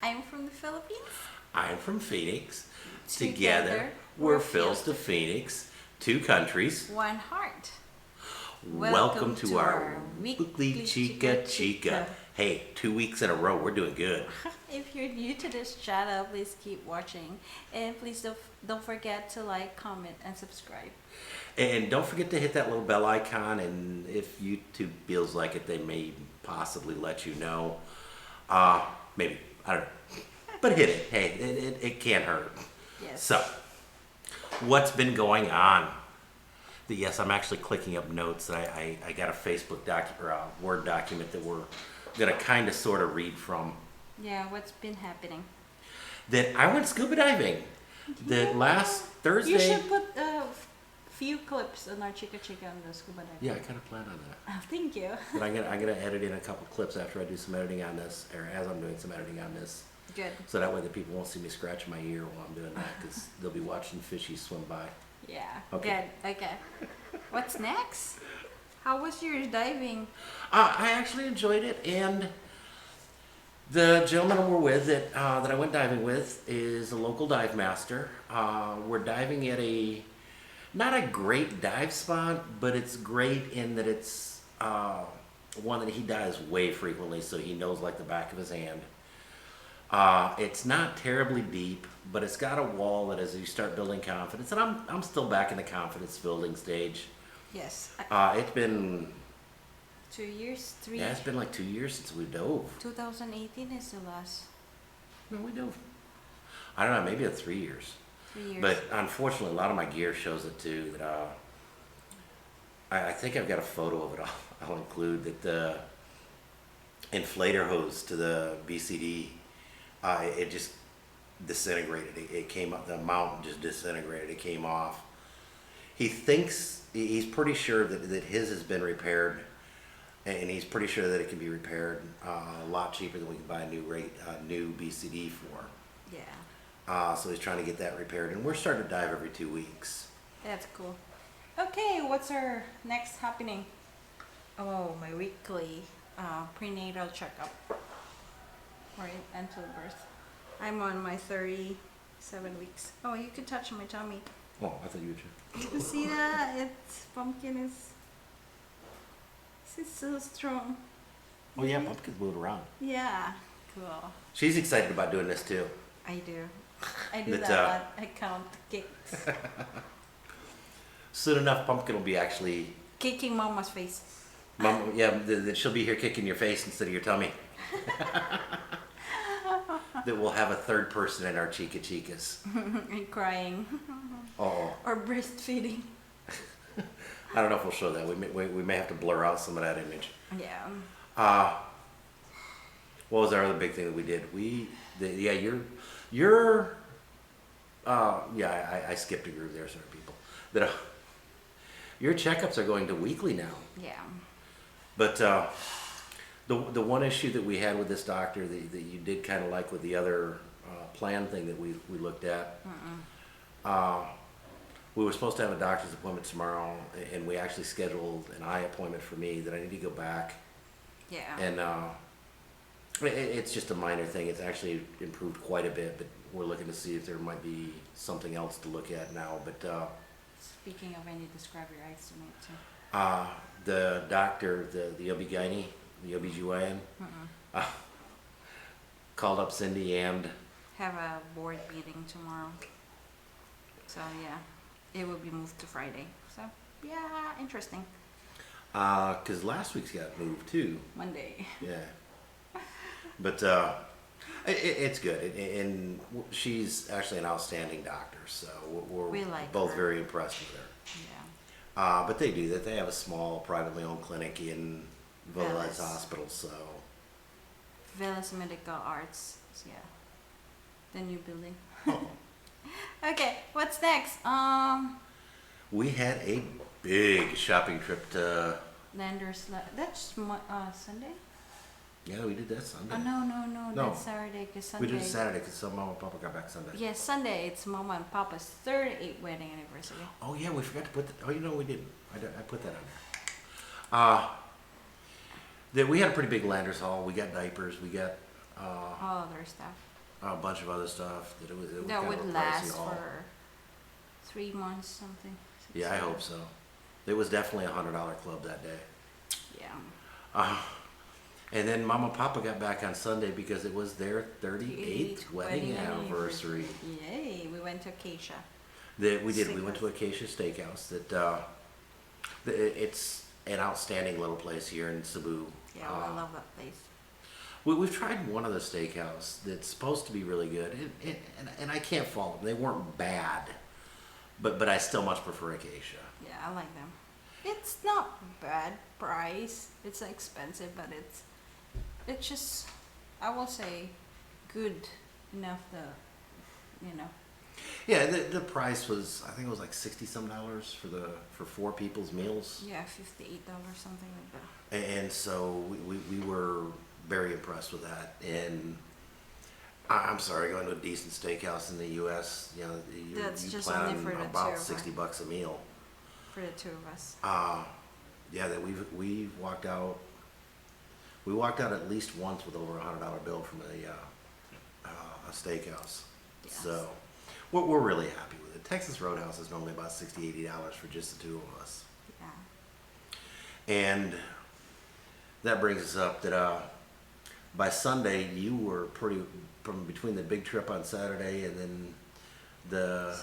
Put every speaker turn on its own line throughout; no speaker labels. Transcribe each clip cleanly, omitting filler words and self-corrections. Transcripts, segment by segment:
I'm from the Philippines.
I'm from Phoenix.
Together,
we're PhilsToPhx, 2 countries.
One heart.
Welcome to our weekly Chikka2x.
Chikka.
Hey, 2 weeks in a row, we're doing good.
If you're new to this channel, please keep watching. And please don't forget to like, comment, and subscribe.
And don't forget to hit that little bell icon, and if YouTube feels like it, they may possibly let you know. Maybe, I don't know. But hit it. Hey, it can't hurt.
Yes.
So, what's been going on? Yes, I'm actually clicking up notes. I got a Facebook or a Word document that we're going to kind of sort of read from.
Yeah, what's been happening?
That I went scuba diving. That last Thursday.
You should put a few clips on our Chikka2x on the scuba diving.
Yeah, I kind of plan on that.
Oh, thank you.
But I'm gonna edit in a couple clips after I do some editing on this, or as I'm doing some editing on this.
Good.
So that way the people won't see me scratching my ear while I'm doing that, because they'll be watching fishies swim by.
Yeah.
Okay.
Good. Okay. What's next? How was your diving?
I actually enjoyed it, and the gentleman we're with that I went diving with is a local dive master. We're diving at not a great dive spot, but it's great in that it's one that he dives way frequently, so he knows like the back of his hand. It's not terribly deep, but it's got a wall that as you start building confidence, and I'm still back in the confidence building stage.
Yes.
It's been
2 years, 3.
Yeah, it's been like 2 years since we dove.
2018 is the last.
No, we dove. I don't know, maybe 3 years.
3 years.
But unfortunately, a lot of my gear shows it too. That I think I've got a photo of it. I'll include that the inflator hose to the BCD. It just disintegrated. It came up. The mountain just disintegrated. It came off. He's pretty sure that his has been repaired, and he's pretty sure that it can be repaired a lot cheaper than we can buy a new BCD for.
Yeah.
So he's trying to get that repaired, and we're starting to dive every 2 weeks.
That's cool. Okay, what's our next happening? Oh, my weekly prenatal checkup. Right, until birth. I'm on my 37 weeks. Oh, you can touch my tummy.
Oh, I thought you would check.
You see that? It's pumpkin is so strong.
Oh yeah, pumpkins move around.
Yeah, cool.
She's excited about doing this too.
I do. I do
But,
that a lot. I count kicks.
Soon enough, pumpkin will be actually.
Kicking mama's face.
Mom, yeah, she'll be here kicking your face instead of your tummy. That we'll have a third person in our Chikka2xs.
And crying.
Oh.
Or breastfeeding.
I don't know if we'll show that. We may have to blur out some of that image.
Yeah.
What was our other big thing that we did? I skipped a group there, sorry people. That your checkups are going to weekly now.
Yeah.
But the one issue that we had with this doctor that you did kind of like with the other plan thing that we looked at, we were supposed to have a doctor's appointment tomorrow, and we actually scheduled an eye appointment for me that I need to go back.
Yeah.
And it's just a minor thing. It's actually improved quite a bit, but we're looking to see if there might be something else to look at now. But
speaking of, I need to describe your eyes to me too.
The doctor, the OB-GYN, called up Cindy and
have a board meeting tomorrow. So yeah, it will be moved to Friday. So yeah, interesting.
Because last week's got moved too.
Monday.
Yeah. But it's good, and she's actually an outstanding doctor, so we're
like
both
her.
very impressed with her.
Yeah.
But they do that. They have a small privately owned clinic in Velas Hospital, so.
Velas Medical Arts, yeah. The new building.
Oh.
Okay, what's next?
We had a big shopping trip to.
Landers. That's Sunday.
Yeah, we did that Sunday.
Oh no, that's Saturday. Cause Sunday.
We did it Saturday because Mama and Papa got back Sunday.
Yes, Sunday. It's Mama and Papa's 38th wedding anniversary.
Oh yeah, we forgot to put. We didn't. I put that on there. We had a pretty big Landers haul. We got diapers. We got.
All other stuff.
a bunch of other stuff that it was
That
kind of
would
a pricey
last
haul.
for 3 months, something.
Yeah, I hope so. It was definitely $100 club that day.
Yeah.
And then Mama and Papa got back on Sunday because it was their 38th wedding anniversary.
Yay! We went to Acacia.
That we did. We went to Acacia Steakhouse. It's an outstanding little place here in Cebu.
Yeah, I love that place.
We've tried one other steakhouse that's supposed to be really good, and I can't fault them. They weren't bad, but I still much prefer Acacia.
Yeah, I like them. It's not bad price. It's expensive, but it's just, I will say, good enough to, you know.
Yeah, the price was, I think it was like $60 some for 4 people's meals.
Yeah, $58, something like that.
And so we were very impressed with that. And I'm sorry, going to a decent steakhouse in the U.S., you know,
That's
you
just
plan
only for
on
the
about
two of
$60 a meal.
For the two of us.
Yeah, that we walked out. We walked out at least once with over $100 bill from a steakhouse.
Yes.
So we're really happy with it. Texas Roadhouse is normally about $60-$80 for just the two of us.
Yeah.
And that brings us up that by Sunday you were pretty, from between the big trip on Saturday and then the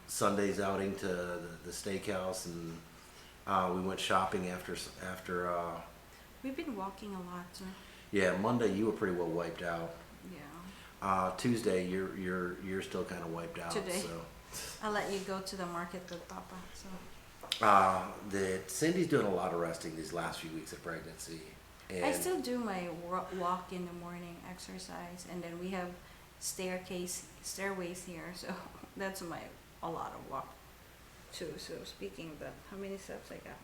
Sunday's outing to the steakhouse, and we went shopping after.
We've been walking a lot, so.
Yeah, Monday you were pretty well wiped out.
Yeah.
Tuesday you're still kind of wiped out.
Today.
So.
I'll let you go to the market with Papa. So.
Cindy's doing a lot of resting these last few weeks of pregnancy. And
I still do my walk in the morning exercise, and then we have stairways here, so that's a lot of walk too. So speaking of that, how many steps I got?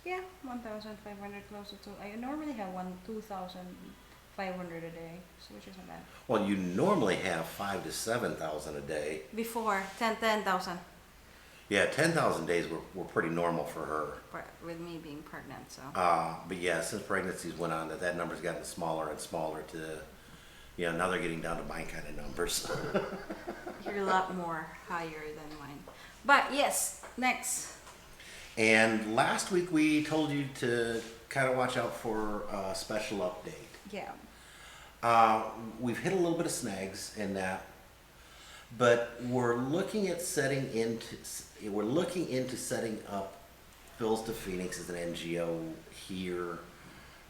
Yeah, 1,500 closer to. I normally have 2,500 a day, so which isn't bad.
Well, you normally have 5,000 to 7,000 a day.
Before 10,000.
Yeah, 10,000 days were pretty normal for her.
With me being pregnant, so.
But yeah, since pregnancies went on, that number's gotten smaller and smaller to, you know, now they're getting down to my kind of numbers.
You're a lot more higher than mine. But yes, next.
And last week we told you to kind of watch out for a special update.
Yeah.
We've hit a little bit of snags in that, but we're looking into setting up PhilsToPhx as an NGO here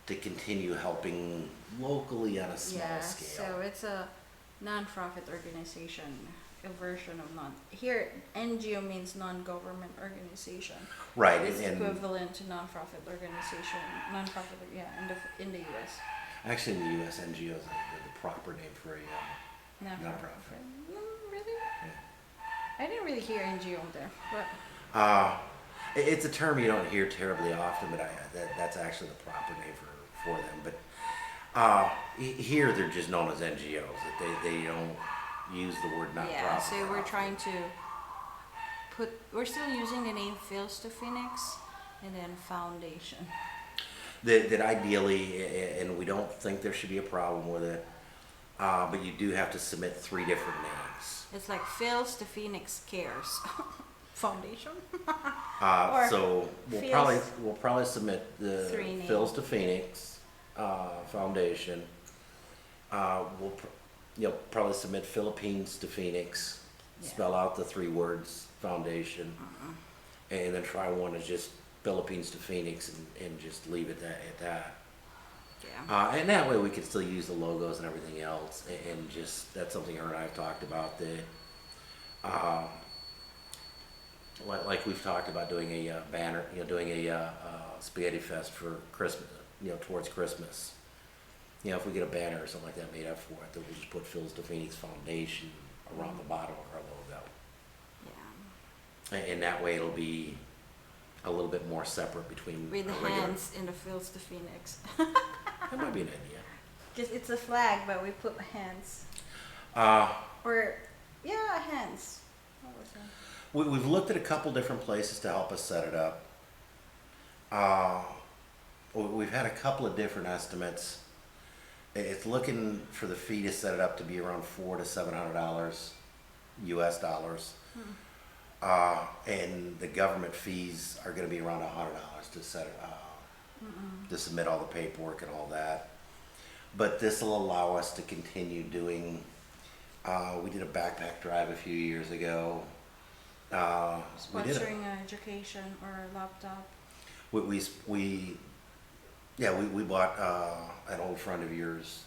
to continue helping locally on a small scale.
So it's a non-profit organization, a version of here NGO means non-government organization.
Right.
It's
and
equivalent to non-profit organization, in the US.
Actually, in the US, NGO is the proper name for a non-profit.
Really?
Yeah.
I didn't really hear NGO there, but.
It's a term you don't hear terribly often, but that's actually the proper name for them. But here they're just known as NGOs. That they don't use the word nonprofit.
Yeah, so we're trying to we're still using the name PhilsToPhx and then Foundation.
That ideally, and we don't think there should be a problem with it, but you do have to submit 3 different names.
It's like PhilsToPhx Cares Foundation.
So we'll probably submit the PhilsToPhx Foundation. We'll probably submit Philippines to Phoenix.
Yeah.
Spell out the 3 words Foundation, and then try one as just Philippines to Phoenix and just leave it at that.
Yeah.
And that way we can still use the logos and everything else, and just that's something her and I have talked about that. Like we've talked about doing a banner, doing a spaghetti fest for Christmas, towards Christmas. If we get a banner or something like that made up for it, then we'll just put PhilsToPhx Foundation around the bottom of our logo.
Yeah.
And that way it'll be a little bit more separate between
with the
regular.
hands in the PhilsToPhx.
That might be an idea.
Just it's a flag, but we put hands. Or hands. What was that?
We've looked at a couple different places to help us set it up. We've had a couple of different estimates, It's looking for the fee to set it up to be around $400 to $700 US dollars. And the government fees are gonna be around $100 to set it, to submit all the paperwork and all that. But this will allow us to continue doing, we did a backpack drive a few years ago. We did
Sponsoring education or a laptop.
we bought an old friend of yours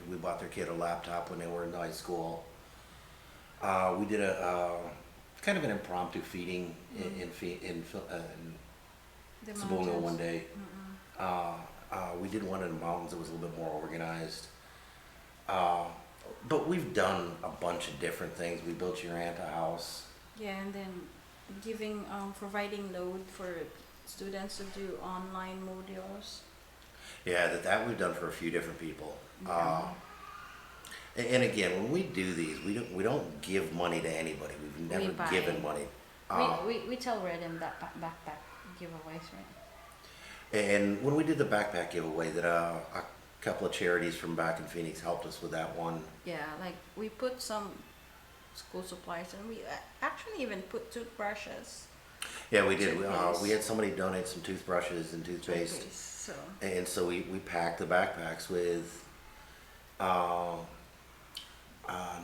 we bought their kid a laptop when they were in high school. We did a kind of an impromptu feeding in
The
Scuba
mountains.
one day. We did one in the mountains that was a little bit more organized. But we've done a bunch of different things. We built your aunt a house.
Yeah, and then giving, providing load for students to do online modules.
Yeah, that we've done for a few different people.
Yeah.
And again, when we do these, we don't give money to anybody. We've
We
never
buy.
given money.
We tell Redden that backpack giveaways, right?
And when we did the backpack giveaway, that a couple of charities from back in Phoenix helped us with that one.
Yeah, like we put some school supplies and we actually even put toothbrushes.
Yeah, we did.
Toothpaste.
We had somebody donate some toothbrushes and toothpaste.
So
And so we packed the backpacks with a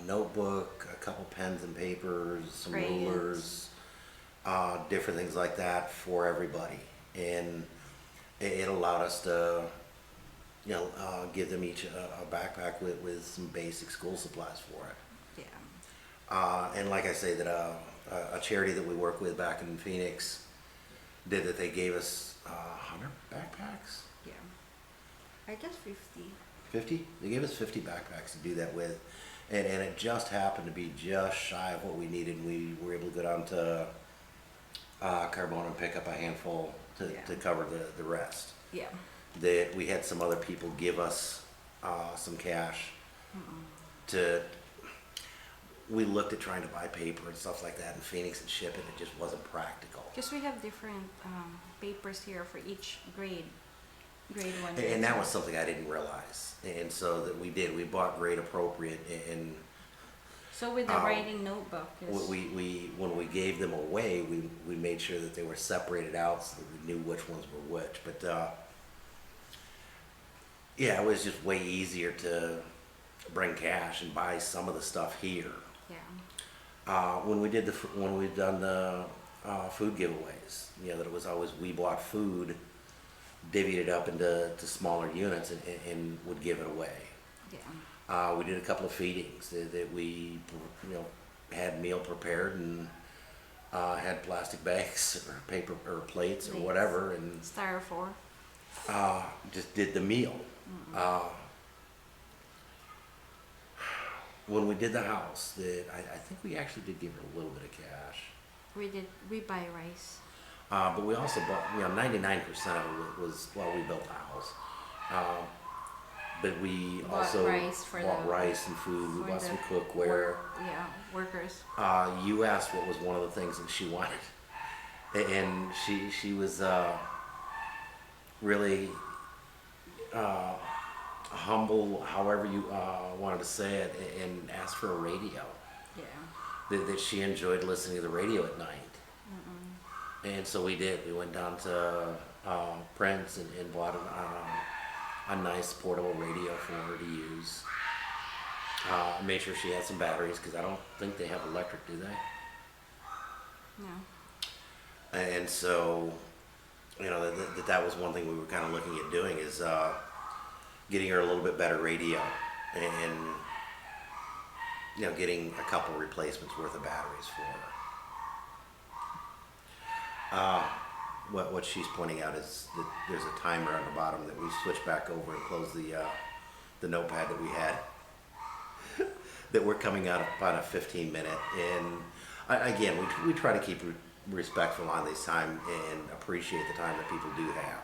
notebook, a couple pens and papers, some
Crayons.
rulers, different things like that for everybody. And it allowed us to, give them each a backpack with some basic school supplies for it.
yeah.
And like I say, that a charity that we work with back in Phoenix did that. They gave us 100 backpacks.
Yeah. I guess 50.
50? They gave us 50 backpacks to do that with. And it just happened to be just shy of what we needed. We were able to go down to Carbona and pick up a handful to cover the rest.
Yeah.
That we had some other people give us some cash we looked at trying to buy paper and stuff like that in Phoenix and ship it. It just wasn't practical.
Because we have different papers here for each grade. Grade 1.
And that was something I didn't realize. And so that we bought grade appropriate. And
So with the writing notebook.
when we gave them away, we made sure that they were separated out so that we knew which ones were which. But yeah, it was just way easier to bring cash and buy some of the stuff here.
Yeah.
When we've done the food giveaways, that it was always we bought food, divvied it up into smaller units and would give it away.
Yeah.
We did a couple of feedings that we, had meal prepared and had plastic bags or paper or plates or
Plates.
whatever, and
Styrofoam.
just did the meal. When we did the house, I think we actually did give her a little bit of cash.
We buy rice.
But we also bought, 99% of it was while we built the house. But we
Bought
also
rice for
bought
the-
rice and food. We
for
bought
the
some cookware.
Workers.
You asked what was one of the things that she wanted, and she was really humble, however you wanted to say it, and asked for a radio.
Yeah.
That she enjoyed listening to the radio at night. And so we did. We went down to Prince and bought a nice portable radio for her to use. Made sure she had some batteries, because I don't think they have electric, do they?
No.
And so, that was one thing we were kind of looking at doing, is getting her a little bit better radio and getting a couple replacements worth of batteries for her. What she's pointing out is that there's a timer on the bottom that we switch back over and close the notepad that we had. That we're coming out on a 15-minute, and again, we try to keep respectful on this time and appreciate the time that people do have.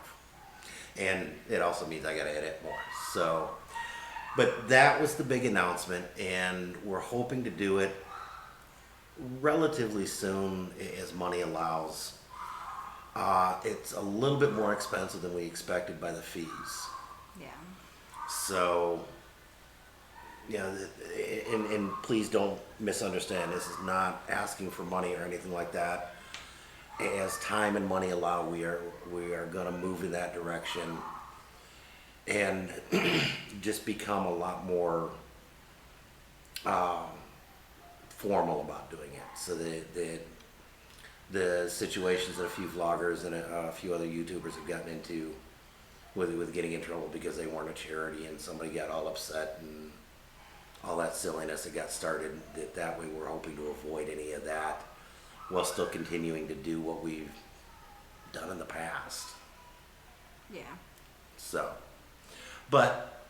And it also means I got to edit more. So, but that was the big announcement, and we're hoping to do it relatively soon as money allows. It's a little bit more expensive than we expected by the fees.
Yeah.
So you know, and please don't misunderstand. This is not asking for money or anything like that. As time and money allow, we are going to move in that direction and just become a lot more formal about doing it. So the situations that a few vloggers and a few other YouTubers have gotten into with getting in trouble because they weren't a charity and somebody got all upset and all that silliness that got started, that way we're hoping to avoid any of that while still continuing to do what we've done in the past.
Yeah.
So, but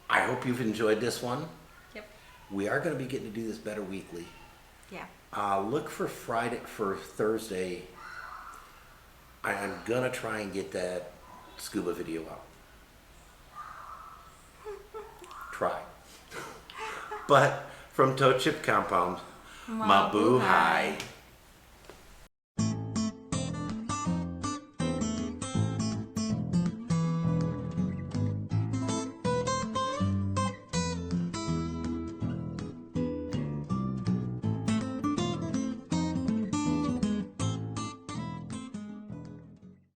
I hope you've enjoyed this one.
Yep.
We are going to be getting to do this better weekly.
Yeah.
Look for Thursday. I'm going to try and get that scuba video out. Try. But from To Phx Compound, Mabuhay.